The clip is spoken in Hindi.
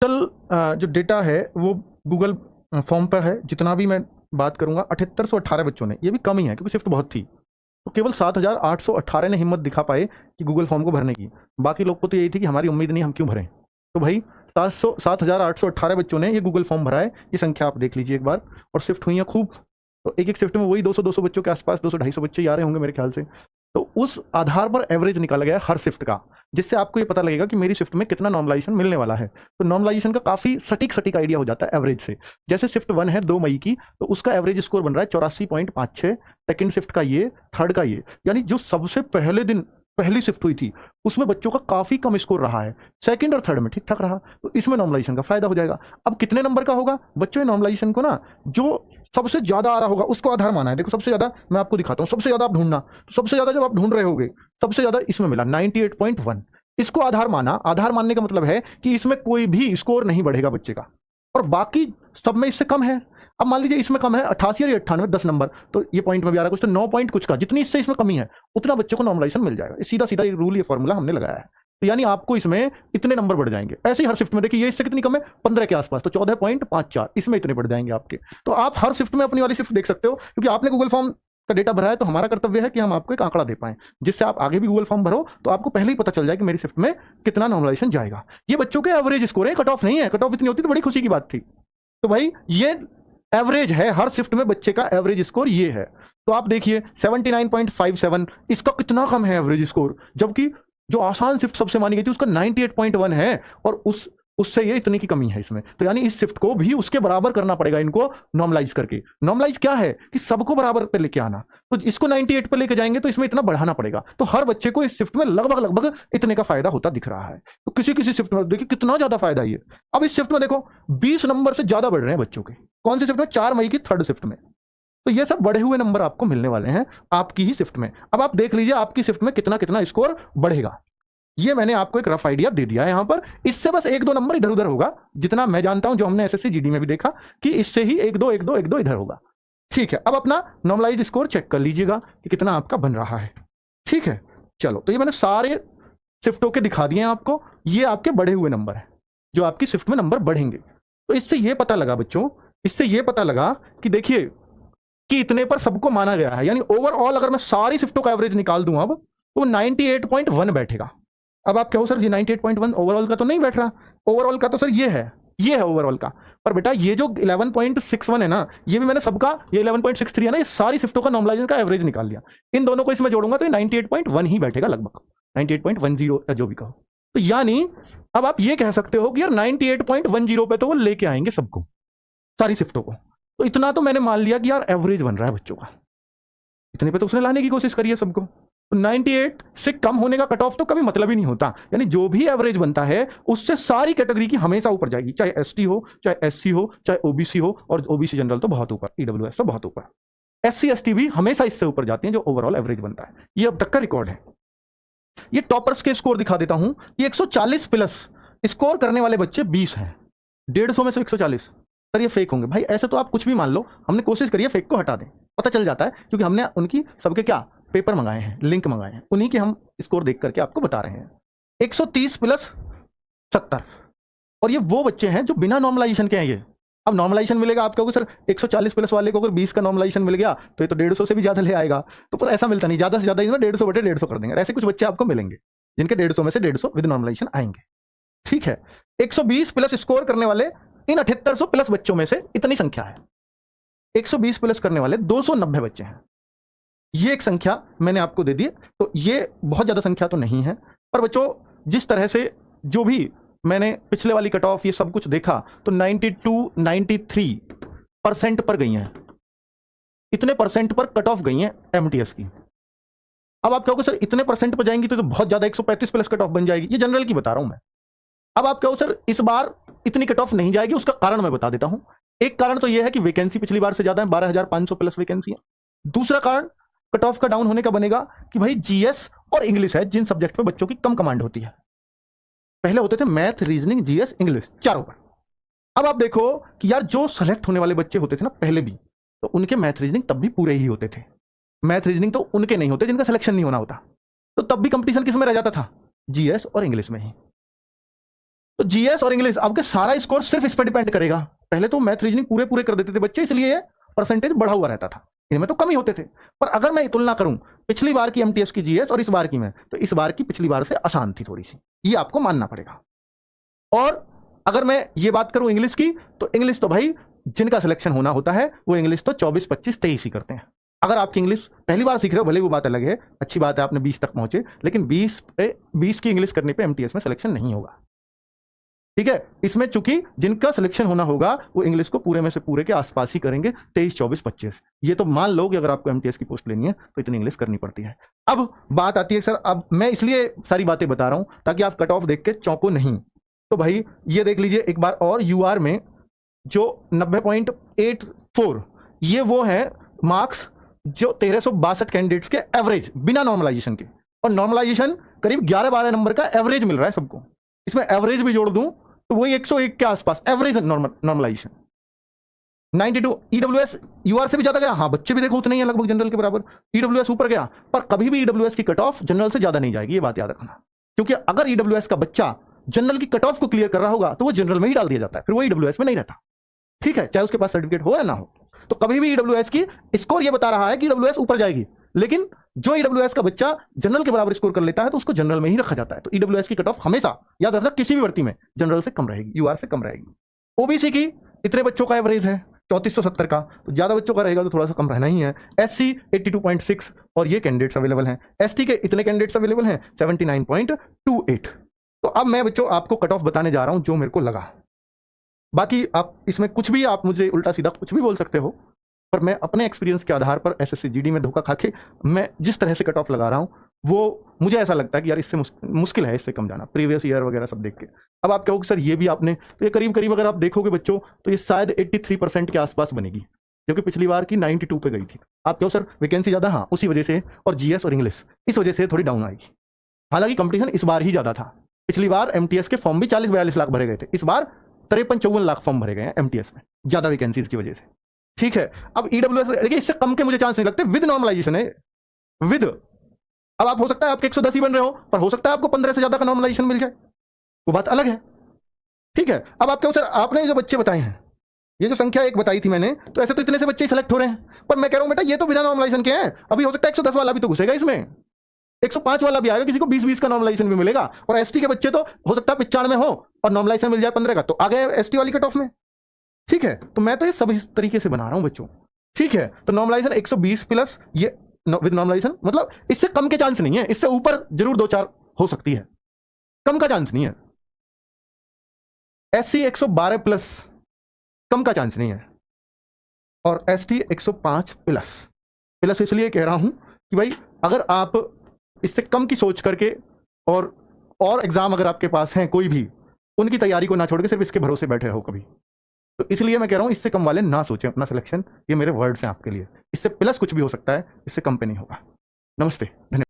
टोटल जो डेटा है वो गूगल फॉर्म पर है। जितना भी मैं बात करूंगा 7818 बच्चों ने, ये भी कम ही है क्योंकि शिफ्ट बहुत थी, तो केवल 7818 ने हिम्मत दिखा पाए कि गूगल फॉर्म को भरने की। बाकी लोग को तो यही थी कि हमारी उम्मीद नहीं, हम क्यों भरें। तो भाई 7818 बच्चों ने ये गूगल फॉर्म भरा है। ये संख्या आप देख लीजिए एक बार। और शिफ्ट हुई है खूब, तो एक एक शिफ्ट में वही 200-200 बच्चों के आसपास, 200-250 बच्चे ही आ रहे होंगे मेरे ख्याल से। तो उस आधार पर एवरेज निकाला गया है हर शिफ्ट का, जिससे आपको ये पता लगेगा कि मेरी शिफ्ट में कितना नॉर्मलाइजेशन मिलने वाला है। तो नॉर्मलाइजेशन का काफी सटीक आइडिया हो जाता है एवरेज से। जैसे शिफ्ट 1 है 2 मई की, तो उसका एवरेज स्कोर बन रहा है 84.56। सेकंड शिफ्ट का ये, थर्ड का ये, यानी जो सबसे पहले दिन पहली शिफ्ट हुई थी उसमें बच्चों का काफी कम स्कोर रहा है, सेकंड और थर्ड में ठीक ठाक रहा। तो इसमें नॉर्मलाइजेशन का फायदा हो जाएगा। अब कितने नंबर का होगा बच्चों, नॉर्मलाइजेशन को ना जो सबसे ज्यादा आ रहा होगा उसको आधार माना है। देखो सबसे ज्यादा मैं आपको दिखाता हूं, सबसे ज्यादा आप ढूंढना, तो सबसे ज्यादा जब आप ढूंढ रहे होगे सबसे ज्यादा इसमें मिला 98.1, इसको आधार माना। आधार मानने का मतलब है कि इसमें कोई भी स्कोर नहीं बढ़ेगा बच्चे का, और बाकी सब में इससे कम है। अब मान लीजिए इसमें कम है 88 या 98, 10 नंबर, तो ये पॉइंट में भी आ रहा है कुछ, तो 9 पॉइंट कुछ का, जितनी इससे इसमें कमी है उतना बच्चों को नॉर्मलाइजेशन मिल जाएगा। सीधा सीधा ये रूल, ये फॉर्मूला हमने लगाया है। तो यानी आपको इसमें इतने नंबर बढ़ जाएंगे। ऐसे ही हर शिफ्ट में देखिए, ये इससे कितनी कम है 15 के आसपास, तो 14.54, इसमें इतने बढ़ जाएंगे आपके। तो आप हर शिफ्ट में अपनी वाली शिफ्ट देख सकते हो, क्योंकि आपने गूगल फॉर्म का डेटा भरा है, तो हमारा कर्तव्य है कि हम आपको एक आंकड़ा दे पाएं, जिससे आप आगे भी गूगल फॉर्म भरो तो आपको पहले ही पता चल जाए कि मेरी शिफ्ट में कितना नॉर्मलाइजेशन जाएगा। ये बच्चों के एवरेज स्कोर है, कट ऑफ नहीं है। कट ऑफ इतनी होती तो बड़ी खुशी की बात थी। तो भाई ये एवरेज है, हर शिफ्ट में बच्चे का एवरेज स्कोर ये है। तो आप देखिए 79.57, इसका कितना कम है एवरेज स्कोर, जबकि जो आसान शिफ्ट सबसे मानी गई थी उसका 98.1 है, और उससे ये इतनी की कमी है इसमें। तो यानी इस शिफ्ट को भी उसके बराबर करना पड़ेगा इनको नॉर्मलाइज करके। नॉर्मलाइज क्या है कि सबको बराबर पे लेके आना, तो इसको 98 पे लेके जाएंगे तो इसमें इतना बढ़ाना पड़ेगा। तो हर बच्चे को इस शिफ्ट में लगभग इतने का फायदा होता दिख रहा है। तो किसी किसी शिफ्ट में देखिए कितना ज्यादा फायदा है ये। अब इस शिफ्ट में देखो 20 नंबर से ज्यादा बढ़ रहे हैं बच्चों के। कौन सी शिफ्ट में? 4 मई की थर्ड शिफ्ट में। तो ये सब बढ़े हुए नंबर आपको मिलने वाले हैं आपकी ही शिफ्ट में। अब आप देख लीजिए आपकी शिफ्ट में कितना कितना स्कोर बढ़ेगा। ये मैंने आपको एक रफ आइडिया दे दिया है यहां पर। इससे बस 1-2 नंबर इधर उधर होगा, जितना मैं जानता हूं, जो हमने एसएससी जीडी में भी देखा कि इससे ही 1-2 इधर होगा। ठीक है, अब अपना नॉर्मलाइज स्कोर चेक कर लीजिएगा कि कितना आपका बन रहा है। ठीक है, चलो, तो ये मैंने सारे शिफ्टों के दिखा दिए हैं आपको। ये आपके बढ़े हुए नंबर है, जो आपकी शिफ्ट में नंबर बढ़ेंगे। तो इससे ये पता लगा बच्चों, इससे ये पता लगा कि देखिए कि इतने पर सबको माना गया है। यानी ओवरऑल अगर मैं सारी शिफ्टों का एवरेज निकाल दूं अब, तो 98.1 बैठेगा। अब आप कहो सर जी 98.1 ओवरऑल का तो नहीं बैठ रहा। ओवरऑल का तो सर ये है ओवरऑल का। पर बेटा ये जो 11.61 है ना, ये भी मैंने सबका, ये 11.63 है ना, ये सारी शिफ्टों का नॉर्मलाइजेशन का एवरेज निकाल लिया। इन दोनों को इसमें जोड़ूंगा तो ये 98.1 ही बैठेगा लगभग, 98.10 जो भी कहो। तो यानी अब आप ये कह सकते हो कि यार 98.10 पे तो वो लेके आएंगे सबको, सारी शिफ्टों को। तो इतना तो मैंने मान लिया कि यार एवरेज बन रहा है बच्चों का, इतने पे तो उसने लाने की कोशिश करी है सबको। तो 98 से कम होने का कट ऑफ तो कभी मतलब ही नहीं होता। यानी जो भी एवरेज बनता है उससे सारी कैटेगरी की हमेशा ऊपर जाएगी, चाहे एसटी हो, चाहे एससी हो, चाहे ओबीसी हो, और ओबीसी जनरल तो बहुत ऊपर, ईडब्ल्यूएस तो बहुत ऊपर, एससी एसटी भी हमेशा इससे ऊपर जाती हैं जो ओवरऑल एवरेज बनता है। ये अब तक का रिकॉर्ड है। ये टॉपर्स के स्कोर दिखा देता हूं। ये 140 प्लस स्कोर करने वाले बच्चे 20 हैं, 150 में से 140। सर ये फेक होंगे। भाई ऐसे तो आप कुछ भी मान लो, हमने कोशिश करी है फेक को हटा दें, पता चल जाता है, क्योंकि हमने उनकी सबके क्या पेपर मंगाए हैं, लिंक मंगाए हैं, उन्हीं के हम स्कोर देख करके आपको बता रहे हैं। 130 प्लस 70, और ये वो बच्चे हैं जो बिना नॉर्मलाइजेशन के हैं ये। अब नॉर्मलाइजेशन मिलेगा, आप कहोगे सर 140 प्लस वाले को अगर 20 का नॉर्मलाइजेशन मिल गया तो ये तो 150 से भी ज्यादा ले आएगा। तो पर ऐसा मिलता नहीं, ज्यादा से ज्यादा इसमें 150/150 कर देंगे। ऐसे कुछ बच्चे आपको मिलेंगे जिनके 150 में से 150 विद नॉर्मलाइजेशन आएंगे। ठीक है, 120 प्लस स्कोर करने वाले इन 7800 प्लस बच्चों में से इतनी संख्या है। 120 प्लस करने वाले 290 बच्चे हैं। ये एक संख्या मैंने आपको दे दी। तो ये बहुत ज्यादा संख्या तो नहीं है, पर बच्चों जिस तरह से जो भी मैंने पिछले वाली कट ऑफ ये सब कुछ देखा, तो 92-93% पर गई हैं, इतने परसेंट पर कट ऑफ गई हैं एमटीएस की। अब आप कहोगे सर इतने परसेंट पर जाएंगी तो बहुत ज्यादा 135 प्लस कट ऑफ बन जाएगी। ये जनरल की बता रहा हूं मैं। अब आप कहो सर इस बार इतनी कट ऑफ नहीं जाएगी, उसका कारण मैं बता देता हूं। एक कारण तो यह है कि वैकेंसी पिछली बार से ज्यादा है, 12,500 प्लस वैकेंसी है। दूसरा कारण कट ऑफ का डाउन होने का बनेगा कि भाई जीएस और इंग्लिश है, जिन सब्जेक्ट में बच्चों की कम कमांड होती है। पहले होते थे मैथ, रीजनिंग, जीएस, इंग्लिश, चारों पर। अब आप देखो कि यार जो सेलेक्ट होने वाले बच्चे होते थे ना पहले भी, तो उनके मैथ रीजनिंग तब भी पूरे ही होते थे। मैथ रीजनिंग तो उनके नहीं होते जिनका सिलेक्शन नहीं होना होता। तो तब भी कंपटीशन किस में रह जाता था? जीएस और इंग्लिश में ही। तो जीएस और इंग्लिश आपके सारा स्कोर सिर्फ इस पर डिपेंड करेगा। पहले तो मैथ रीजनिंग पूरे पूरे कर देते थे बच्चे, इसलिए परसेंटेज बढ़ा हुआ रहता था, इनमें तो कम ही होते थे। पर अगर मैं तुलना करूं पिछली बार की एमटीएस की जीएस और इस बार की में, तो इस बार की पिछली बार से आसान थी थोड़ी सी, ये आपको मानना पड़ेगा। और अगर मैं ये बात करूं इंग्लिश की, तो इंग्लिश तो भाई जिनका सिलेक्शन होना होता है वो इंग्लिश तो 24, 25, 23 ही करते हैं। अगर आपकी इंग्लिश पहली बार सीख रहे हो, भले वो बात अलग है, अच्छी बात है आपने 20 तक पहुंचे, लेकिन 20 की इंग्लिश करने पे एमटीएस में सिलेक्शन नहीं होगा। ठीक है, इसमें चूंकि जिनका सिलेक्शन होना होगा वो इंग्लिश को पूरे में से पूरे के आसपास ही करेंगे, 23, 24, 25। ये तो मान लो कि अगर आपको एमटीएस की पोस्ट लेनी है तो इतनी इंग्लिश करनी पड़ती है। अब बात आती है सर, अब मैं इसलिए सारी बातें बता रहा हूं ताकि आप कट ऑफ देख के चौंको नहीं। तो भाई ये देख लीजिए एक बार और, यूआर में जो 90.84 ये वो है मार्क्स जो 1362 कैंडिडेट्स के एवरेज बिना नॉर्मलाइजेशन के, और नॉर्मलाइजेशन करीब 11-12 नंबर का एवरेज मिल रहा है सबको। इसमें एवरेज भी जोड़ दूं तो वही 101 के आसपास एवरेज नॉर्मलाइजेशन। 92 ईडब्ल्यूएस यूआर से भी ज्यादा गया, हाँ बच्चे भी देखो उतने ही है लगभग जनरल के बराबर, ईडब्ल्यूएस ऊपर गया, पर कभी भी ईडब्ल्यूएस की कट ऑफ जनरल से ज्यादा नहीं जाएगी, ये बात याद रखना। क्योंकि अगर ईडब्ल्यूएस का बच्चा जनरल की कट ऑफ को क्लियर कर रहा होगा तो वो जनरल में ही डाल दिया जाता है, फिर वो ईडब्ल्यूएस में नहीं रहता। ठीक है, चाहे उसके पास सर्टिफिकेट हो या ना हो। तो कभी भी ईडब्ल्यूएस की स्कोर ये बता रहा है कि ईडब्ल्यूएस ऊपर जाएगी, लेकिन जो ईडब्ल्यूएस का बच्चा जनरल के बराबर स्कोर कर लेता है तो उसको जनरल में ही रखा जाता है। तो ईडब्ल्यूएस की कट ऑफ हमेशा याद रखना किसी भी भर्ती में जनरल से कम रहेगी, यूआर से कम रहेगी। ओबीसी की इतने बच्चों का एवरेज है 3470 का, तो ज्यादा बच्चों का रहेगा तो थोड़ा सा कम रहना ही है। एससी 82.6 और ये कैंडिडेट्स अवेलेबल हैं। एसटी के इतने कैंडिडेट्स अवेलेबल हैं 79.28। तो अब मैं बच्चों आपको कट ऑफ बताने जा रहा हूं जो मेरे को लगा। बाकी आप इसमें कुछ भी आप मुझे उल्टा सीधा कुछ भी बोल सकते हो, पर मैं अपने एक्सपीरियंस के आधार पर एसएससी जीडी में धोखा खा के मैं जिस तरह से कट ऑफ लगा रहा हूं वो मुझे ऐसा लगता है कि यार इससे मुश्किल है इससे कम जाना, प्रीवियस ईयर वगैरह सब देख के। अब आप कहोगे सर ये भी आपने, तो ये करीब करीब अगर आप देखोगे बच्चों तो ये शायद 83% के आसपास बनेगी, क्योंकि पिछली बार की 92 पे गई थी। आप कहो सर वैकेंसी ज़्यादा, हाँ उसी वजह से, और जीएस और इंग्लिश इस वजह से थोड़ी डाउन आएगी। हालांकि कंपटीशन इस बार ही ज़्यादा था, पिछली बार एमटीएस के फॉर्म भी 40-42 लाख भरे गए थे, इस बार 53-54 लाख फॉर्म भरे गए हैं एमटीएस में, ज़्यादा वैकेंसीज की वजह से। ठीक है, अब ईडब्ल्यूएस देखिए इससे कम के मुझे चांस नहीं लगते, विद नॉर्मलाइजेशन है, विद। अब आप हो सकता है आपके 110 ही बन रहे हो, पर हो सकता है आपको 15 से ज्यादा का नॉर्मलाइजेशन मिल जाए, वो बात अलग है। ठीक है, अब आप कहो सर आपने जो बच्चे बताए हैं, ये जो संख्या एक बताई थी मैंने, तो ऐसे तो इतने से बच्चे सेलेक्ट हो रहे हैं, पर मैं कह रहा हूं बेटा ये तो बिना नॉर्मलाइजेशन के हैं, अभी हो सकता है 110 वाला भी तो घुसेगा इसमें, 105 वाला भी आएगा, किसी को 20-20 का नॉर्मलाइजेशन भी मिलेगा। और एसटी के बच्चे तो हो सकता है 95 में हो और नॉर्मलाइजेशन मिल जाए 15 का, तो आ गए एसटी वाली कट ऑफ में। ठीक है, तो मैं तो ये सब इस तरीके से बना रहा हूं बच्चों। ठीक है, तो नॉर्मलाइजेशन 120 प्लस ये विद नॉर्मलाइजेशन, मतलब इससे कम के चांस नहीं है, इससे ऊपर जरूर 2-4 हो सकती है, कम का चांस नहीं है। एससी 112 प्लस, कम का चांस नहीं है। और एसटी 105 प्लस, प्लस इसलिए कह रहा हूं कि भाई अगर आप इससे कम की सोच करके और एग्जाम अगर आपके पास हैं कोई भी, उनकी तैयारी को ना छोड़ के सिर्फ इसके भरोसे बैठे रहो कभी, तो इसलिए मैं कह रहा हूं इससे कम वाले ना सोचें अपना सिलेक्शन। ये मेरे वर्ड्स हैं आपके लिए, इससे प्लस कुछ भी हो सकता है, इससे कम पे नहीं होगा। नमस्ते, धन्यवाद।